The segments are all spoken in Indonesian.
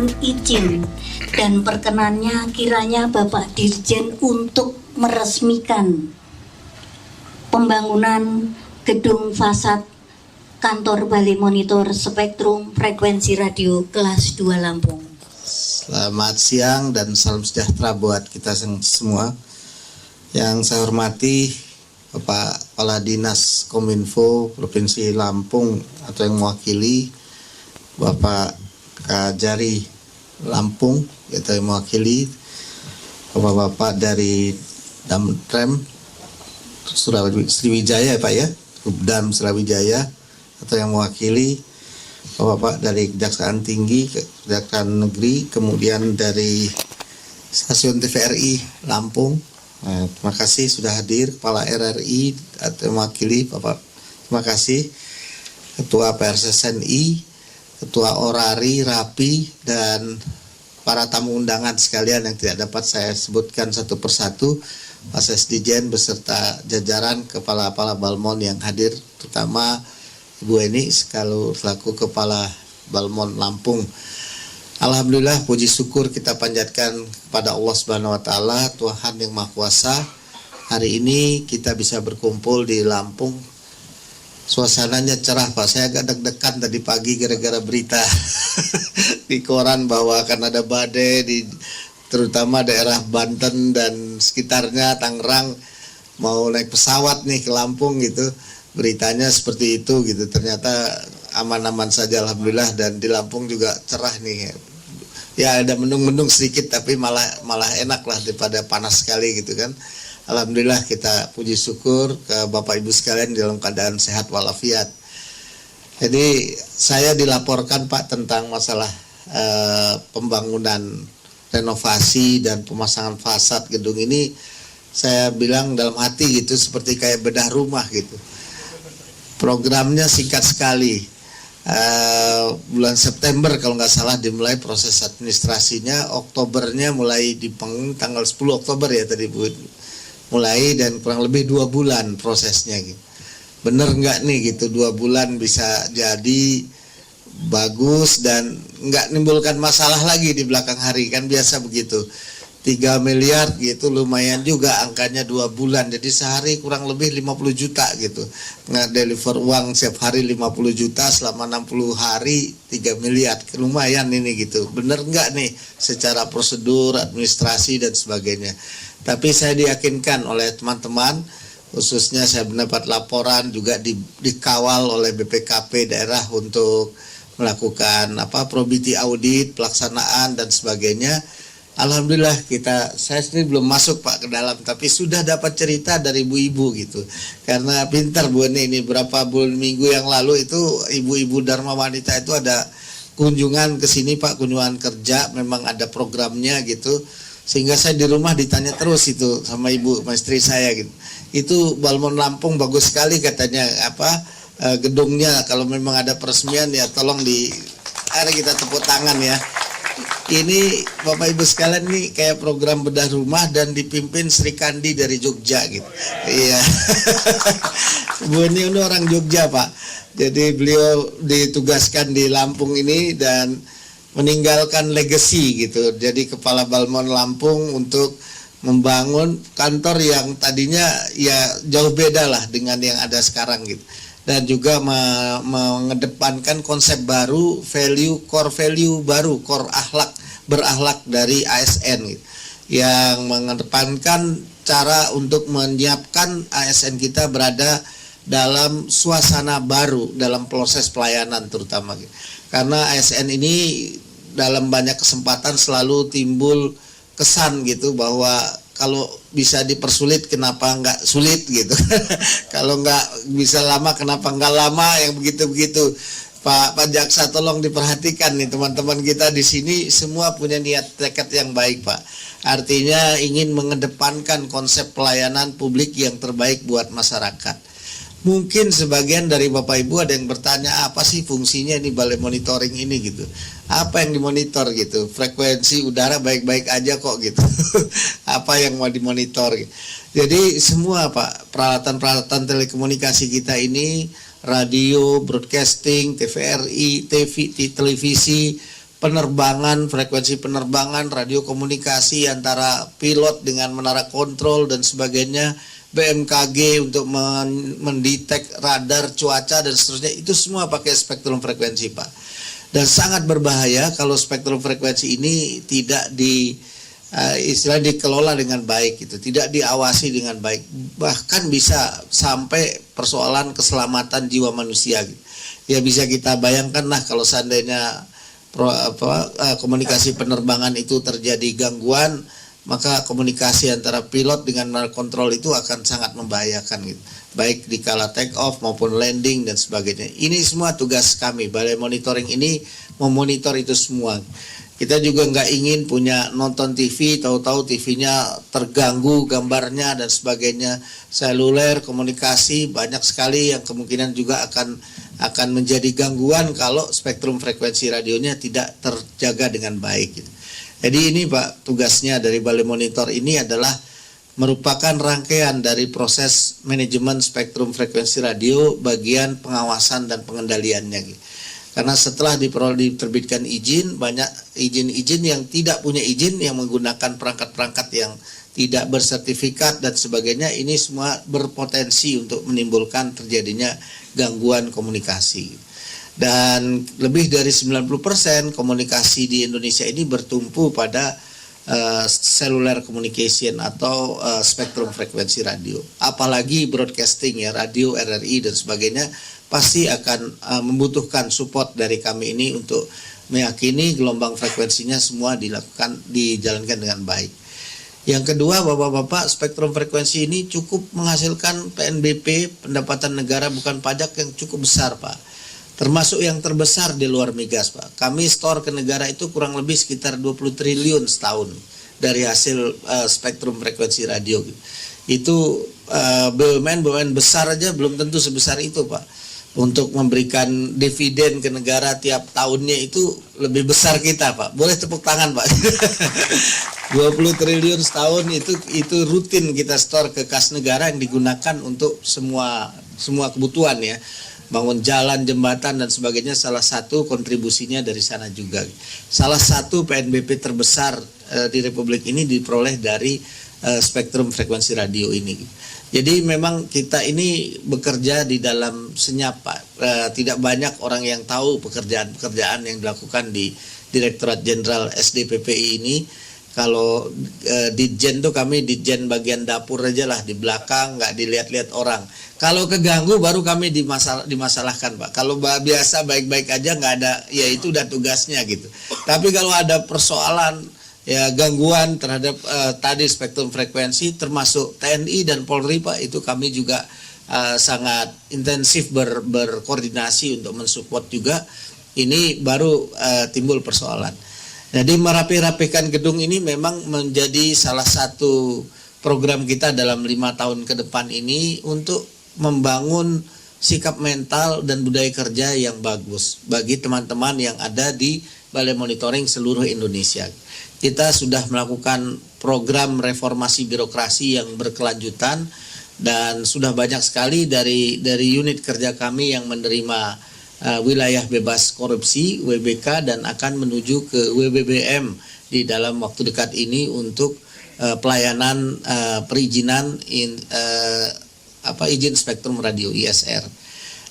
mohon izin dan perkenannya kiranya Bapak Dirjen untuk meresmikan pembangunan gedung fasad kantor Balai Monitor Spektrum Frekuensi Radio kelas 2 Lampung. Selamat siang dan salam sejahtera buat kita semua. Yang saya hormati Bapak Kepala Dinas Kominfo Provinsi Lampung atau yang mewakili, Bapak Kajari Lampung atau yang mewakili, Bapak-bapak dari Damtrem Sriwijaya Pak ya, Dam Sriwijaya atau yang mewakili, Bapak dari Kejaksaan Tinggi, Kejaksaan Negeri, kemudian dari Stasiun TVRI Lampung. Nah, terima kasih sudah hadir. Kepala RRI atau mewakili Bapak, terima kasih. Ketua PRSSNI, Ketua Orari, Rapi, dan para tamu undangan sekalian yang tidak dapat saya sebutkan satu persatu, Pak Sesdijen beserta jajaran kepala-kepala Balmon yang hadir, terutama Ibu Eni selaku Kepala Balmon Lampung. Alhamdulillah, puji syukur kita panjatkan kepada Allah Subhanahu wa taala, Tuhan yang Maha Kuasa. Hari ini kita bisa berkumpul di Lampung. Suasananya cerah, Pak. Saya agak deg-degan tadi pagi gara-gara berita di koran bahwa akan ada badai di terutama daerah Banten dan sekitarnya, Tangerang, mau naik pesawat nih ke Lampung gitu. Beritanya seperti itu gitu. Ternyata aman-aman saja alhamdulillah, dan di Lampung juga cerah nih. Ya ada mendung-mendung sedikit tapi malah enak lah daripada panas sekali gitu kan. Alhamdulillah kita puji syukur ke Bapak Ibu sekalian dalam keadaan sehat walafiat. Jadi saya dilaporkan Pak tentang masalah pembangunan renovasi dan pemasangan fasad gedung ini. Saya bilang dalam hati gitu, seperti kayak bedah rumah gitu. Programnya singkat sekali. Bulan September kalau nggak salah dimulai proses administrasinya, Oktobernya mulai tanggal 10 Oktober ya tadi Bu, mulai, dan kurang lebih 2 bulan prosesnya gitu. Bener nggak nih gitu 2 bulan bisa jadi bagus dan nggak nimbulkan masalah lagi di belakang hari, kan biasa begitu. 3 miliar gitu lumayan juga angkanya 2 bulan, jadi sehari kurang lebih 50 juta gitu, nge-deliver uang setiap hari 50 juta selama 60 hari 3 miliar, lumayan ini gitu. Bener nggak nih secara prosedur, administrasi dan sebagainya. Tapi saya diyakinkan oleh teman-teman, khususnya saya mendapat laporan juga dikawal oleh BPKP daerah untuk melakukan probity audit, pelaksanaan dan sebagainya. Alhamdulillah saya sendiri belum masuk Pak ke dalam, tapi sudah dapat cerita dari ibu-ibu gitu. Karena pintar Bu ini berapa bulan minggu yang lalu itu ibu-ibu Dharma Wanita itu ada kunjungan ke sini Pak, kunjungan kerja, memang ada programnya gitu. Sehingga saya di rumah ditanya terus itu sama ibu, sama istri saya gitu. Itu Balmon Lampung bagus sekali katanya gedungnya, kalau memang ada peresmian ya tolong kita tepuk tangan ya. Ini Bapak Ibu sekalian nih kayak program bedah rumah dan dipimpin Sri Kandi dari Jogja gitu. Iya. Bu ini orang Jogja Pak. Jadi beliau ditugaskan di Lampung ini dan meninggalkan legacy gitu. Jadi Kepala Balmon Lampung untuk membangun kantor yang tadinya ya jauh beda lah dengan yang ada sekarang gitu. Dan juga mengedepankan konsep baru, core value baru, core berakhlak dari ASN gitu, yang mengedepankan cara untuk menyiapkan ASN kita berada dalam suasana baru dalam proses pelayanan terutama gitu. Karena ASN ini dalam banyak kesempatan selalu timbul kesan gitu bahwa kalau bisa dipersulit kenapa nggak sulit gitu. Kalau nggak bisa lama kenapa nggak lama, yang begitu-begitu. Pak Jaksa tolong diperhatikan nih teman-teman kita di sini semua punya niat tekad yang baik Pak. Artinya ingin mengedepankan konsep pelayanan publik yang terbaik buat masyarakat. Mungkin sebagian dari Bapak Ibu ada yang bertanya apa sih fungsinya ini balai monitoring ini gitu. Apa yang dimonitor gitu? Frekuensi udara baik-baik aja kok gitu. Apa yang mau dimonitor gitu. Jadi semua Pak, peralatan-peralatan telekomunikasi kita ini, radio, broadcasting, TVRI, televisi, penerbangan, frekuensi penerbangan, radio komunikasi antara pilot dengan menara kontrol dan sebagainya, BMKG untuk mendetek radar, cuaca dan seterusnya, itu semua pakai spektrum frekuensi, Pak. Dan sangat berbahaya kalau spektrum frekuensi ini tidak istilah dikelola dengan baik, gitu, tidak diawasi dengan baik, bahkan bisa sampai persoalan keselamatan jiwa manusia, gitu. Ya bisa kita bayangkan lah kalau seandainya komunikasi penerbangan itu terjadi gangguan, maka komunikasi antara pilot dengan kontrol itu akan sangat membahayakan, gitu, baik di kala take off maupun landing dan sebagainya. Ini semua tugas kami, Balai Monitoring ini memonitor itu semua. Kita juga nggak ingin punya nonton TV, tahu-tahu TV-nya terganggu gambarnya dan sebagainya. Seluler, komunikasi banyak sekali yang kemungkinan juga akan menjadi gangguan kalau spektrum frekuensi radionya tidak terjaga dengan baik, gitu. Jadi ini Pak, tugasnya dari Balai Monitor ini adalah merupakan rangkaian dari proses manajemen spektrum frekuensi radio bagian pengawasan dan pengendaliannya, gitu. Karena setelah diterbitkan izin, banyak izin-izin yang tidak punya izin yang menggunakan perangkat-perangkat yang tidak bersertifikat dan sebagainya, ini semua berpotensi untuk menimbulkan terjadinya gangguan komunikasi. Dan lebih dari 90% komunikasi di Indonesia ini bertumpu pada cellular communication atau spektrum frekuensi radio. Apalagi broadcasting ya, radio, RRI dan sebagainya, pasti akan membutuhkan support dari kami ini untuk meyakini gelombang frekuensinya semua dijalankan dengan baik. Yang kedua, Bapak-bapak, spektrum frekuensi ini cukup menghasilkan PNBP, pendapatan negara bukan pajak, yang cukup besar, Pak. Termasuk yang terbesar di luar migas, Pak. Kami store ke negara itu kurang lebih sekitar 20 triliun setahun dari hasil spektrum frekuensi radio. Itu BUMN besar aja belum tentu sebesar itu, Pak. Untuk memberikan dividen ke negara tiap tahunnya itu lebih besar kita, Pak. Boleh tepuk tangan, Pak. 20 triliun setahun itu rutin kita store ke kas negara yang digunakan untuk semua kebutuhan ya. Bangun jalan, jembatan dan sebagainya, salah satu kontribusinya dari sana juga. Salah satu PNBP terbesar di Republik ini diperoleh dari spektrum frekuensi radio ini. Jadi memang kita ini bekerja di dalam senyap, Pak. Tidak banyak orang yang tahu pekerjaan-pekerjaan yang dilakukan di Direktorat Jenderal SDPPI ini. Kalau Ditjen tuh kami Ditjen bagian dapur aja lah, di belakang, nggak dilihat-lihat orang. Kalau keganggu baru kami dimasalahkan, Pak. Kalau biasa baik-baik aja nggak ada, ya itu udah tugasnya gitu. Tapi kalau ada persoalan ya gangguan terhadap tadi spektrum frekuensi, termasuk TNI dan Polri, Pak, itu kami juga sangat intensif berkoordinasi untuk mensupport juga. Ini baru timbul persoalan. Jadi merapi-rapikan gedung ini memang menjadi salah satu program kita dalam 5 tahun ke depan ini untuk membangun sikap mental dan budaya kerja yang bagus bagi teman-teman yang ada di Balai Monitoring seluruh Indonesia. Kita sudah melakukan program reformasi birokrasi yang berkelanjutan dan sudah banyak sekali dari unit kerja kami yang menerima wilayah bebas korupsi WBK dan akan menuju ke WBBM di dalam waktu dekat ini untuk pelayanan perizinan izin spektrum radio ISR.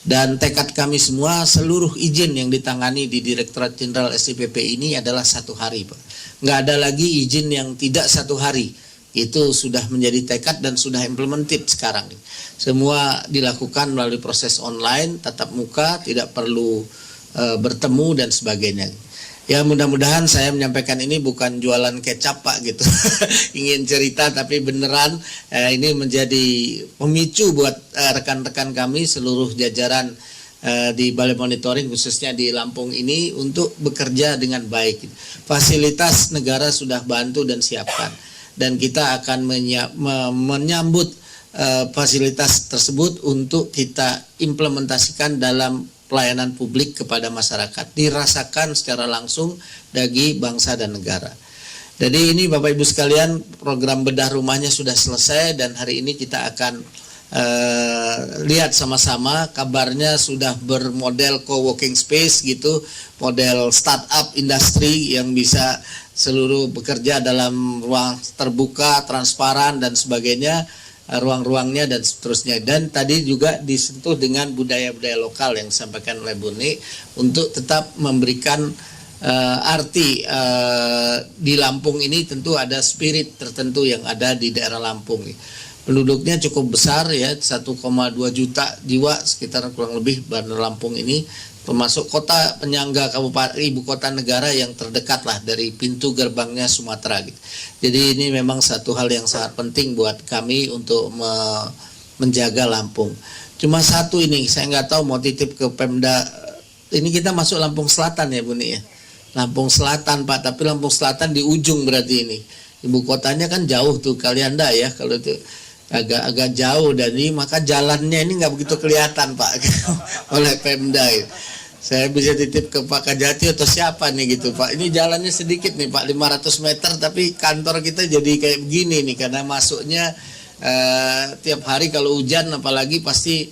Dan tekad kami semua, seluruh izin yang ditangani di Direktorat Jenderal SDPP ini adalah 1 hari, Pak. Nggak ada lagi izin yang tidak 1 hari. Itu sudah menjadi tekad dan sudah implemented sekarang. Semua dilakukan melalui proses online, tatap muka, tidak perlu bertemu dan sebagainya. Ya mudah-mudahan saya menyampaikan ini bukan jualan kecap, Pak, gitu. Ingin cerita tapi beneran ini menjadi pemicu buat rekan-rekan kami seluruh jajaran di Balai Monitoring khususnya di Lampung ini untuk bekerja dengan baik. Fasilitas negara sudah bantu dan siapkan dan kita akan menyambut fasilitas tersebut untuk kita implementasikan dalam pelayanan publik kepada masyarakat, dirasakan secara langsung bagi bangsa dan negara. Jadi ini Bapak Ibu sekalian, program bedah rumahnya sudah selesai dan hari ini kita akan lihat sama-sama, kabarnya sudah bermodel co-working space gitu, model startup industri yang bisa seluruh bekerja dalam ruang terbuka, transparan dan sebagainya, ruang-ruangnya dan seterusnya. Dan tadi juga disentuh dengan budaya-budaya lokal yang disampaikan oleh Bu Ni untuk tetap memberikan arti di Lampung ini tentu ada spirit tertentu yang ada di daerah Lampung. Penduduknya cukup besar ya, 1,2 juta jiwa sekitar kurang lebih Bandar Lampung ini, termasuk kota penyangga kabupaten ibu kota negara yang terdekat lah dari pintu gerbangnya Sumatera gitu. Jadi ini memang satu hal yang sangat penting buat kami untuk menjaga Lampung. Cuma satu ini saya nggak tahu mau titip ke Pemda, ini kita masuk Lampung Selatan ya Bu Ni ya, Lampung Selatan Pak, tapi Lampung Selatan di ujung berarti ini. Ibu kotanya kan jauh tuh Kalianda ya, kalau itu agak jauh, dan ini maka jalannya ini nggak begitu kelihatan Pak oleh Pemda. Saya bisa titip ke Pak Kajati atau siapa nih gitu Pak, ini jalannya sedikit nih Pak, 500 meter, tapi kantor kita jadi kayak begini nih karena masuknya tiap hari kalau hujan apalagi pasti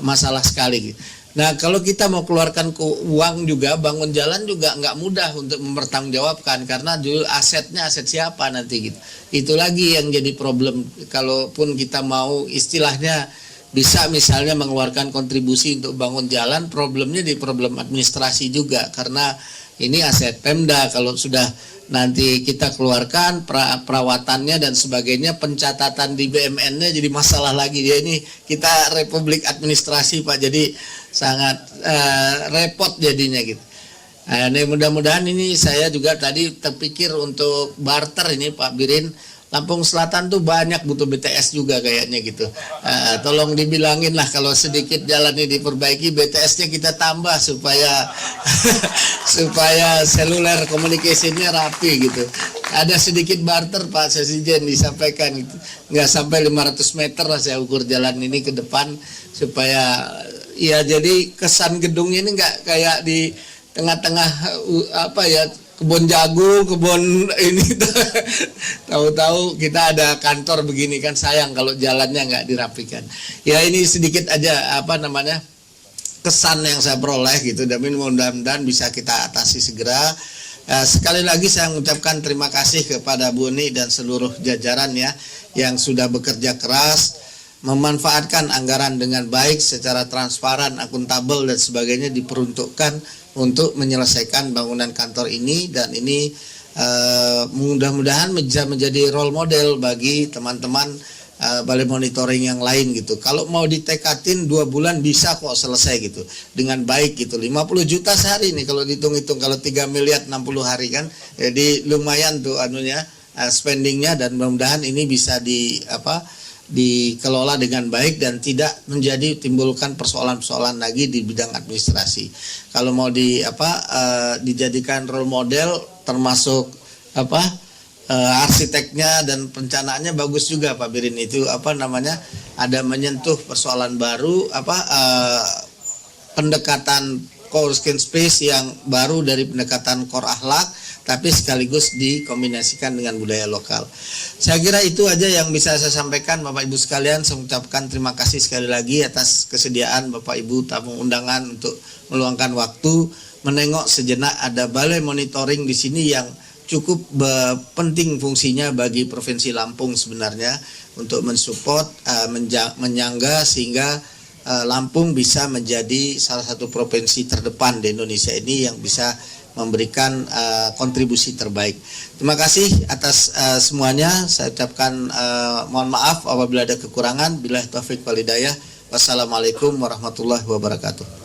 masalah sekali gitu. Nah kalau kita mau keluarkan uang juga, bangun jalan juga nggak mudah untuk mempertanggungjawabkan, karena dulu asetnya aset siapa nanti gitu. Itu lagi yang jadi problem. Kalaupun kita mau istilahnya bisa misalnya mengeluarkan kontribusi untuk bangun jalan, problemnya di problem administrasi juga, karena ini aset Pemda. Kalau sudah nanti kita keluarkan perawatannya dan sebagainya, pencatatan di BMN-nya jadi masalah lagi. Ya ini kita republik administrasi Pak, jadi sangat repot jadinya gitu. Nah, mudah-mudahan ini saya juga tadi terpikir untuk barter ini Pak Birin, Lampung Selatan tuh banyak butuh BTS juga kayaknya gitu. Tolong dibilangin lah kalau sedikit jalan ini diperbaiki, BTS-nya kita tambah supaya supaya seluler komunikasinya rapi gitu. Ada sedikit barter Pak Sesijen disampaikan gitu. Nggak sampai 500 meter lah saya ukur jalan ini ke depan, supaya ya jadi kesan gedungnya ini nggak kayak di tengah-tengah apa ya, kebun jagung, kebun ini tahu-tahu kita ada kantor begini kan, sayang kalau jalannya nggak dirapikan. Ya ini sedikit aja apa namanya kesan yang saya peroleh gitu, dan mudah-mudahan bisa kita atasi segera. Sekali lagi saya mengucapkan terima kasih kepada Bu Ni dan seluruh jajaran ya yang sudah bekerja keras memanfaatkan anggaran dengan baik secara transparan, akuntabel dan sebagainya, diperuntukkan untuk menyelesaikan bangunan kantor ini, dan ini mudah-mudahan bisa menjadi role model bagi teman-teman balai monitoring yang lain gitu. Kalau mau ditekatin 2 bulan bisa kok selesai gitu dengan baik gitu. 50 juta sehari nih kalau dihitung-hitung, kalau 3 miliar 60 hari kan, jadi lumayan tuh anunya spendingnya, dan mudah-mudahan ini bisa dikelola dengan baik dan tidak menjadi timbulkan persoalan-persoalan lagi di bidang administrasi. Kalau mau dijadikan role model, termasuk arsiteknya dan perencanaannya bagus juga Pak Birin, itu ada menyentuh persoalan baru, pendekatan co-working space yang baru dari pendekatan core akhlak, tapi sekaligus dikombinasikan dengan budaya lokal. Saya kira itu aja yang bisa saya sampaikan Bapak Ibu sekalian. Saya mengucapkan terima kasih sekali lagi atas kesediaan Bapak Ibu tamu undangan untuk meluangkan waktu menengok sejenak ada balai monitoring di sini yang cukup penting fungsinya bagi Provinsi Lampung sebenarnya, untuk mensupport, menyangga sehingga Lampung bisa menjadi salah satu provinsi terdepan di Indonesia ini yang bisa memberikan kontribusi terbaik. Terima kasih atas semuanya. Saya ucapkan mohon maaf apabila ada kekurangan. Billahi taufik wal hidayah. Wassalamualaikum warahmatullahi wabarakatuh.